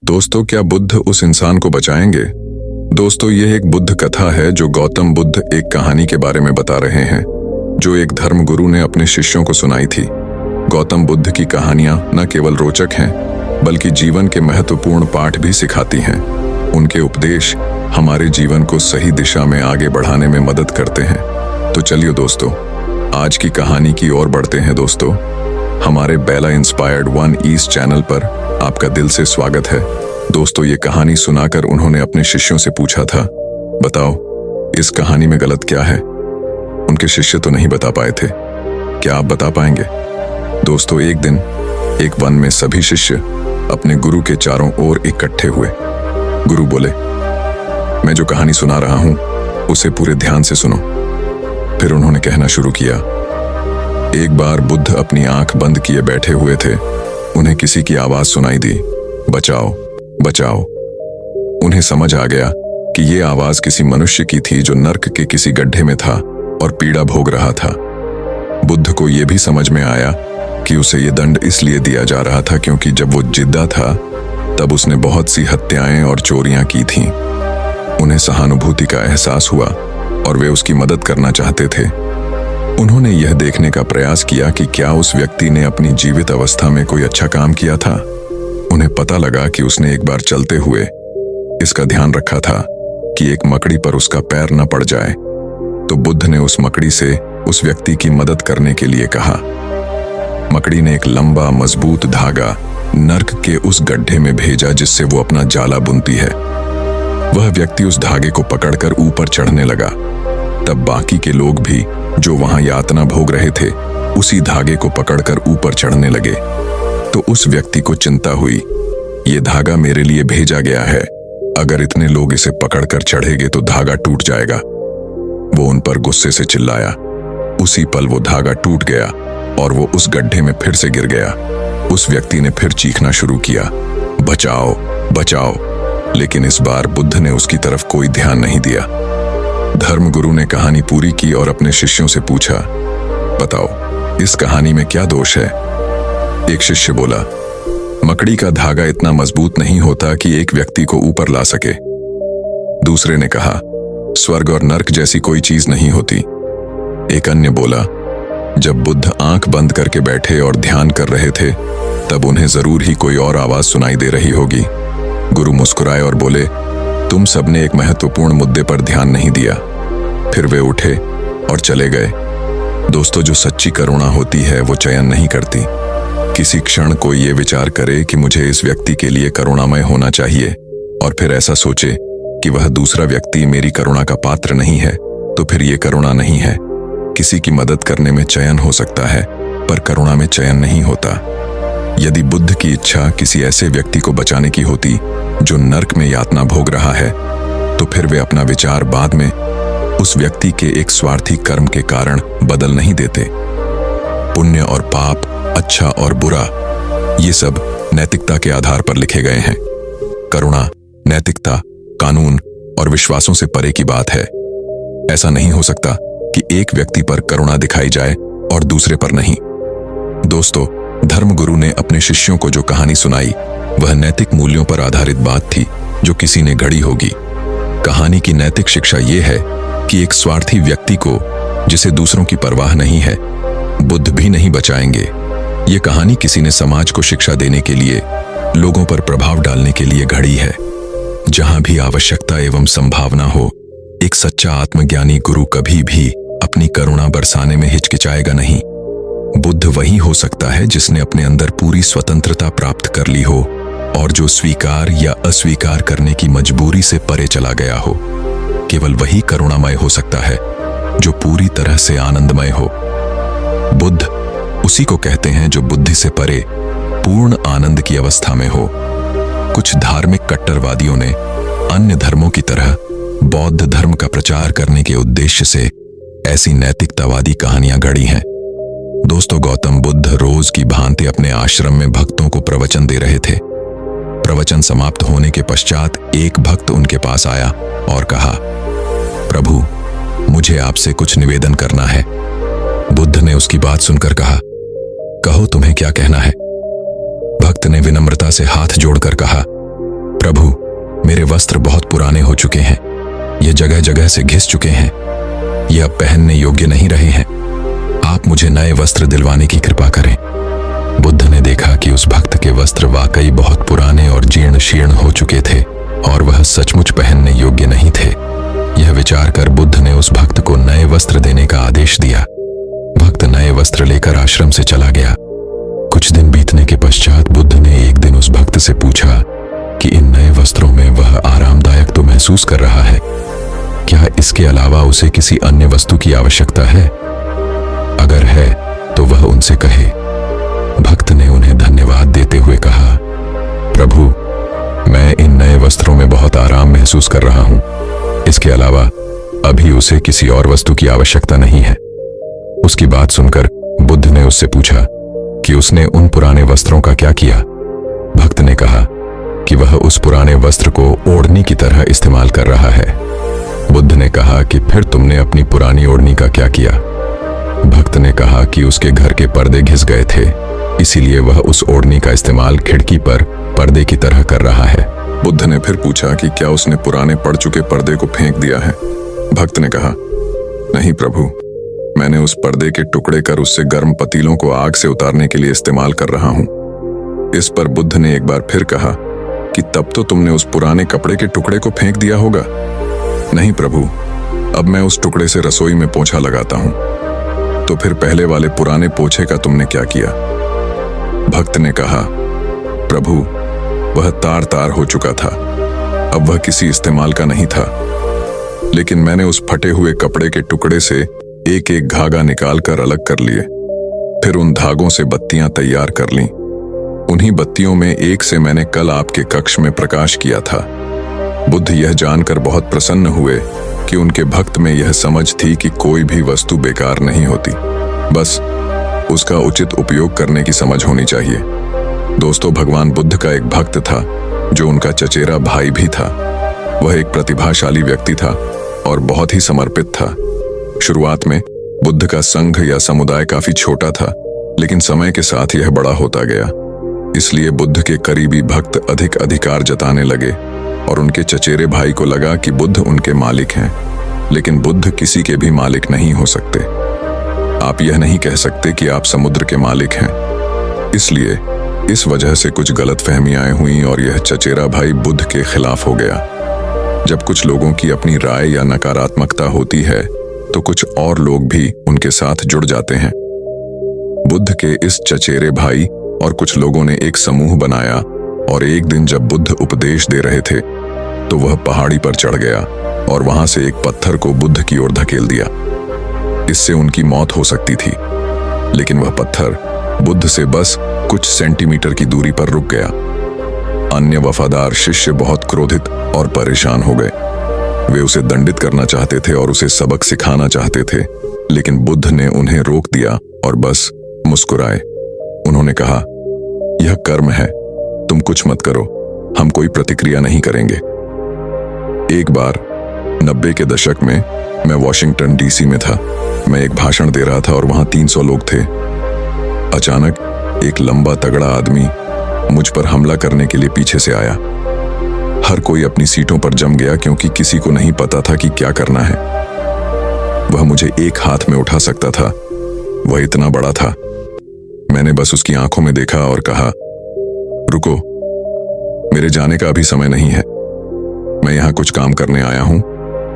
दोस्तों, क्या बुद्ध उस इंसान को बचाएंगे? दोस्तों, यह एक बुद्ध कथा है जो गौतम बुद्ध एक कहानी के बारे में बता रहे हैं जो एक धर्म गुरु ने अपने शिष्यों को सुनाई थी। गौतम बुद्ध की कहानियां न केवल रोचक हैं बल्कि जीवन के महत्वपूर्ण पाठ भी सिखाती हैं। उनके उपदेश हमारे जीवन को सही दिशा में आगे बढ़ाने में मदद करते हैं। तो चलिए दोस्तों, आज की कहानी की ओर बढ़ते हैं। दोस्तों, हमारे बेला इंस्पायर्ड वन ईस्ट चैनल पर आपका दिल से स्वागत है। दोस्तों, ये कहानी सुनाकर उन्होंने अपने शिष्यों से पूछा था, बताओ इस कहानी में गलत क्या है? उनके शिष्य तो नहीं बता पाए थे। क्या आप बता पाएंगे? दोस्तों, एक दिन एक वन में सभी शिष्य अपने गुरु के चारों ओर इकट्ठे हुए। गुरु बोले, मैं जो कहानी सुना रहा हूं उसे पूरे ध्यान से सुनो। फिर उन्होंने कहना शुरू किया। एक बार बुद्ध अपनी आंख बंद किए बैठे हुए थे। उन्हें किसी की आवाज सुनाई दी, बचाओ बचाओ। उन्हें समझ आ गया कि ये आवाज किसी मनुष्य की थी जो नर्क के किसी गड्ढे में था और पीड़ा भोग रहा था। बुद्ध को यह भी समझ में आया कि उसे ये दंड इसलिए दिया जा रहा था क्योंकि जब वो जिद्दा था तब उसने बहुत सी हत्याएं और चोरियां की थीं। उन्हें सहानुभूति का एहसास हुआ और वे उसकी मदद करना चाहते थे। उन्होंने यह देखने का प्रयास किया कि क्या उस व्यक्ति ने अपनी जीवित अवस्था में कोई अच्छा काम किया था। उन्हें पता लगा कि उसने एक बार चलते हुए इसका ध्यान रखा था कि एक मकड़ी पर उसका पैर न पड़ जाए। तो बुद्ध ने उस मकड़ी से उस व्यक्ति की मदद करने के लिए कहा। मकड़ी ने एक लंबा मजबूत धागा नर्क के उस गड्ढे में भेजा जिससे वो अपना जाला बुनती है। वह व्यक्ति उस धागे को पकड़कर ऊपर चढ़ने लगा। तब बाकी के लोग भी जो वहां यातना भोग रहे थे उसी धागे को पकड़कर ऊपर चढ़ने लगे। तो उस व्यक्ति को चिंता हुई, ये धागा मेरे लिए भेजा गया है, अगर इतने लोग इसे पकड़कर चढ़ेंगे तो धागा टूट जाएगा। वो उन पर गुस्से से चिल्लाया। उसी पल वो धागा टूट गया और वो उस गड्ढे में फिर से गिर गया। उस व्यक्ति ने फिर चीखना शुरू किया, बचाओ बचाओ। लेकिन इस बार बुद्ध ने उसकी तरफ कोई ध्यान नहीं दिया। धर्मगुरु ने कहानी पूरी की और अपने शिष्यों से पूछा, बताओ इस कहानी में क्या दोष है? एक शिष्य बोला, मकड़ी का धागा इतना मजबूत नहीं होता कि एक व्यक्ति को ऊपर ला सके। दूसरे ने कहा, स्वर्ग और नर्क जैसी कोई चीज नहीं होती। एक अन्य बोला, जब बुद्ध आंख बंद करके बैठे और ध्यान कर रहे थे तब उन्हें जरूर ही कोई और आवाज सुनाई दे रही होगी। गुरु मुस्कुराए और बोले, तुम सबने एक महत्वपूर्ण मुद्दे पर ध्यान नहीं दिया। फिर वे उठे और चले गए। दोस्तों, जो सच्ची करुणा होती है वो चयन नहीं करती। किसी क्षण कोई ये विचार करे कि मुझे इस व्यक्ति के लिए करुणामय होना चाहिए और फिर ऐसा सोचे कि वह दूसरा व्यक्ति मेरी करुणा का पात्र नहीं है, तो फिर ये करुणा नहीं है। किसी की मदद करने में चयन हो सकता है पर करुणा में चयन नहीं होता। यदि बुद्ध की इच्छा किसी ऐसे व्यक्ति को बचाने की होती जो नर्क में यातना भोग रहा है, तो फिर वे अपना विचार बाद में उस व्यक्ति के एक स्वार्थी कर्म के कारण बदल नहीं देते। पुण्य और पाप, अच्छा और बुरा, ये सब नैतिकता के आधार पर लिखे गए हैं। करुणा, नैतिकता, कानून और विश्वासों से परे की बात है। ऐसा नहीं हो सकता कि एक व्यक्ति पर करुणा दिखाई जाए और दूसरे पर नहीं। दोस्तों, धर्मगुरु ने अपने शिष्यों को जो कहानी सुनाई वह नैतिक मूल्यों पर आधारित बात थी जो किसी ने गढ़ी होगी। कहानी की नैतिक शिक्षा ये है कि एक स्वार्थी व्यक्ति को, जिसे दूसरों की परवाह नहीं है, बुद्ध भी नहीं बचाएंगे। ये कहानी किसी ने समाज को शिक्षा देने के लिए, लोगों पर प्रभाव डालने के लिए घड़ी है। जहां भी आवश्यकता एवं संभावना हो, एक सच्चा आत्मज्ञानी गुरु कभी भी अपनी करुणा बरसाने में हिचकिचाएगा नहीं। बुद्ध वही हो सकता है जिसने अपने अंदर पूरी स्वतंत्रता प्राप्त कर ली हो और जो स्वीकार या अस्वीकार करने की मजबूरी से परे चला गया हो। केवल वही करुणामय हो सकता है जो पूरी तरह से आनंदमय हो। बुद्ध उसी को कहते हैं जो बुद्धि से परे पूर्ण आनंद की अवस्था में हो। कुछ धार्मिक कट्टरवादियों ने अन्य धर्मों की तरह बौद्ध धर्म का प्रचार करने के उद्देश्य से ऐसी नैतिकतावादी कहानियां गढ़ी हैं। दोस्तों, गौतम बुद्ध रोज की भांति अपने आश्रम में भक्तों को प्रवचन दे रहे थे। प्रवचन समाप्त होने के पश्चात एक भक्त उनके पास आया और कहा, प्रभु, मुझे आपसे कुछ निवेदन करना है। बुद्ध ने उसकी बात सुनकर कहा, कहो तुम्हें क्या कहना है। भक्त ने विनम्रता से हाथ जोड़कर कहा, वस्त्र बहुत पुराने हो चुके हैं, ये जगह जगह से घिस चुके हैं, ये अब पहनने योग्य नहीं रहे हैं। आप मुझे नए वस्त्र दिलवाने की कृपा करें। बुद्ध ने देखा कि उस भक्त के वस्त्र वाकई बहुत पुराने और जीर्ण शीर्ण हो चुके थे और वह सचमुच पहनने योग्य नहीं थे। यह विचार कर बुद्ध ने उस भक्त को नए वस्त्र देने का आदेश दिया। भक्त नए वस्त्र लेकर आश्रम से चला गया। कुछ दिन बीतने के पश्चात बुद्ध ने एक दिन उस भक्त से पूछा कि इन नए वस्त्रों में वह आरामदायक तो महसूस कर रहा है, क्या इसके अलावा उसे किसी अन्य वस्तु की आवश्यकता है? अगर है तो वह उनसे कहे। भक्त ने उन्हें धन्यवाद देते हुए कहा, प्रभु, मैं इन नए वस्त्रों में बहुत आराम महसूस कर रहा हूं। इसके अलावा अभी उसे किसी और वस्तु की आवश्यकता नहीं है। उसकी बात सुनकर बुद्ध ने उससे पूछा कि उसने उन पुराने वस्त्रों का क्या किया। भक्त ने कहा कि वह उस पुराने वस्त्र को ओढ़नी की तरह इस्तेमाल कर रहा है। बुद्ध ने कहा कि फिर तुमने अपनी पुरानी ओढ़नी का क्या किया? भक्त ने कहा कि उसके घर के पर्दे घिस गए थे, इसीलिए वह उस ओढ़नी का इस्तेमाल खिड़की पर पर्दे की तरह कर रहा है। बुद्ध ने फिर पूछा कि क्या उसने पुराने पड़ चुके पर्दे को फेंक दिया है? भक्त ने कहा, नहीं प्रभु, मैंने उस पर्दे के टुकड़े कर उससे गर्म पतीलों को आग से उतारने के लिए इस्तेमाल कर रहा हूं। इस पर बुद्ध ने एक बार फिर कहा कि तब तो तुमने उस पुराने कपड़े के टुकड़े को फेंक दिया होगा। नहीं प्रभु, अब मैं उस टुकड़े से रसोई में पोंछा लगाता हूं। तो फिर पहले वाले पुराने पोछे का तुमने क्या किया? भक्त ने कहा, प्रभु, वह तार तार हो चुका था, अब वह किसी इस्तेमाल का नहीं था। लेकिन मैंने उस फटे हुए कपड़े के टुकड़े से एक एक धागा निकाल कर अलग कर लिए, फिर उन धागों से बत्तियां तैयार कर लीं। उन्हीं बत्तियों में एक से मैंने कल आपके कक्ष में प्रकाश किया था। बुद्ध यह जानकर बहुत प्रसन्न हुए कि उनके भक्त में यह समझ थी कि कोई भी वस्तु बेकार नहीं होती, बस उसका उचित उपयोग करने की समझ होनी चाहिए। दोस्तों, भगवान बुद्ध का एक भक्त था जो उनका चचेरा भाई भी था। वह एक प्रतिभाशाली व्यक्ति था और बहुत ही समर्पित था। शुरुआत में बुद्ध का संघ या समुदाय काफी छोटा था, लेकिन समय के साथ यह बड़ा होता गया। इसलिए बुद्ध के करीबी भक्त अधिक अधिकार जताने लगे और उनके चचेरे भाई को लगा कि बुद्ध उनके मालिक हैं, लेकिन बुद्ध किसी के भी मालिक नहीं हो सकते। आप यह नहीं कह सकते कि आप समुद्र के मालिक हैं। इसलिए इस वजह से कुछ गलतफहमियां हुई और यह चचेरा भाई बुद्ध के खिलाफ हो गया। जब कुछ लोगों की अपनी राय या नकारात्मकता होती है तो कुछ और लोग भी उनके साथ जुड़ जाते हैं। बुद्ध के इस चचेरे भाई और कुछ लोगों ने एक समूह बनाया और एक दिन जब बुद्ध उपदेश दे रहे थे तो वह पहाड़ी पर चढ़ गया और वहां से एक पत्थर को बुद्ध की ओर धकेल दिया। इससे उनकी मौत हो सकती थी, लेकिन वह पत्थर बुद्ध से बस कुछ सेंटीमीटर की दूरी पर रुक गया। अन्य वफादार शिष्य बहुत क्रोधित और परेशान हो गए। वे उसे दंडित करना चाहते थे और उसे सबक सिखाना चाहते थे, लेकिन बुद्ध ने उन्हें रोक दिया और बस मुस्कुराए। उन्होंने कहा, यह कर्म है, तुम कुछ मत करो, हम कोई प्रतिक्रिया नहीं करेंगे। एक बार 90 के दशक में मैं वॉशिंगटन डीसी में था। मैं एक भाषण दे रहा था और वहां 300 लोग थे। अचानक एक लंबा तगड़ा आदमी मुझ पर हमला करने के लिए पीछे से आया। हर कोई अपनी सीटों पर जम गया क्योंकि किसी को नहीं पता था कि क्या करना है। वह मुझे एक हाथ में उठा सकता था, वह इतना बड़ा था। मैंने बस उसकी आंखों में देखा और कहा, रुको, मेरे जाने का अभी समय नहीं है। मैं यहां कुछ काम करने आया हूं,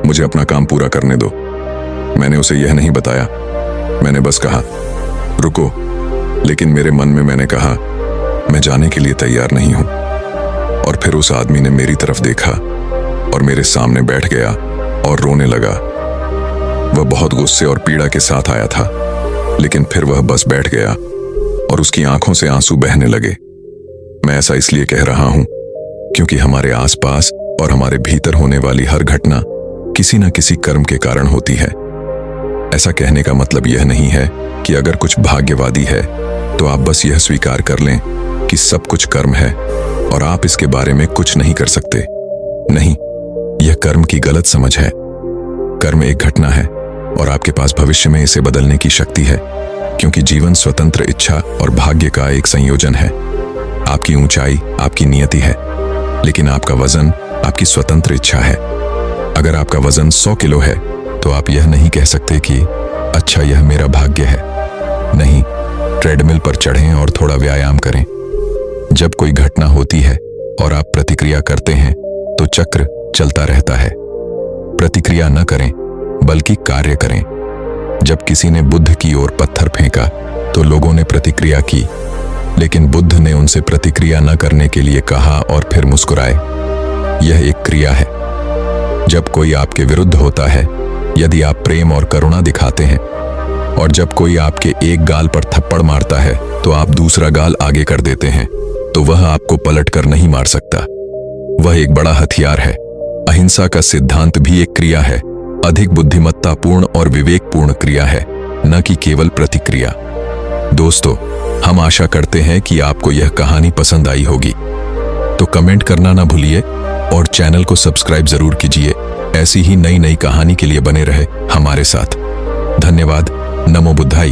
मुझे अपना काम पूरा करने दो। मैंने उसे यह नहीं बताया, मैंने बस कहा, रुको। लेकिन मेरे मन में मैंने कहा, मैं जाने के लिए तैयार नहीं हूं। और फिर उस आदमी ने मेरी तरफ देखा और मेरे सामने बैठ गया और रोने लगा। वह बहुत गुस्से और पीड़ा के साथ आया था, लेकिन फिर वह बस बैठ गया और उसकी आंखों से आंसू बहने लगे। मैं ऐसा इसलिए कह रहा हूं क्योंकि हमारे आसपास और हमारे भीतर होने वाली हर घटना किसी न किसी कर्म के कारण होती है। ऐसा कहने का मतलब यह नहीं है कि अगर कुछ भाग्यवादी है तो आप बस यह स्वीकार कर लें कि सब कुछ कर्म है और आप इसके बारे में कुछ नहीं कर सकते। नहीं, यह कर्म की गलत समझ है। कर्म एक घटना है और आपके पास भविष्य में इसे बदलने की शक्ति है, क्योंकि जीवन स्वतंत्र इच्छा और भाग्य का एक संयोजन है। आपकी ऊंचाई आपकी नियति है, लेकिन आपका वजन आपकी स्वतंत्र इच्छा है। अगर आपका वजन 100 किलो है तो आप यह नहीं कह सकते कि अच्छा यह मेरा भाग्य है। नहीं, ट्रेडमिल पर चढ़ें और थोड़ा व्यायाम करें। जब कोई घटना होती है और आप प्रतिक्रिया करते हैं तो चक्र चलता रहता है। प्रतिक्रिया न करें बल्कि कार्य करें। जब किसी ने बुद्ध की ओर पत्थर फेंका तो लोगों ने प्रतिक्रिया की, लेकिन बुद्ध ने उनसे प्रतिक्रिया न करने के लिए कहा और फिर मुस्कुराए। यह एक क्रिया है। जब कोई आपके विरुद्ध होता है, यदि आप प्रेम और करुणा दिखाते हैं, और जब कोई आपके एक गाल पर थप्पड़ मारता है तो आप दूसरा गाल आगे कर देते हैं, तो वह आपको पलट कर नहीं मार सकता। वह एक बड़ा हथियार है। अहिंसा का सिद्धांत भी एक क्रिया है, अधिक बुद्धिमत्तापूर्ण और विवेकपूर्ण क्रिया है, न कि केवल प्रतिक्रिया। दोस्तों, हम आशा करते हैं कि आपको यह कहानी पसंद आई होगी। तो कमेंट करना ना भूलिए और चैनल को सब्सक्राइब जरूर कीजिए। ऐसी ही नई नई कहानी के लिए बने रहे हमारे साथ। धन्यवाद। नमो बुद्धाय।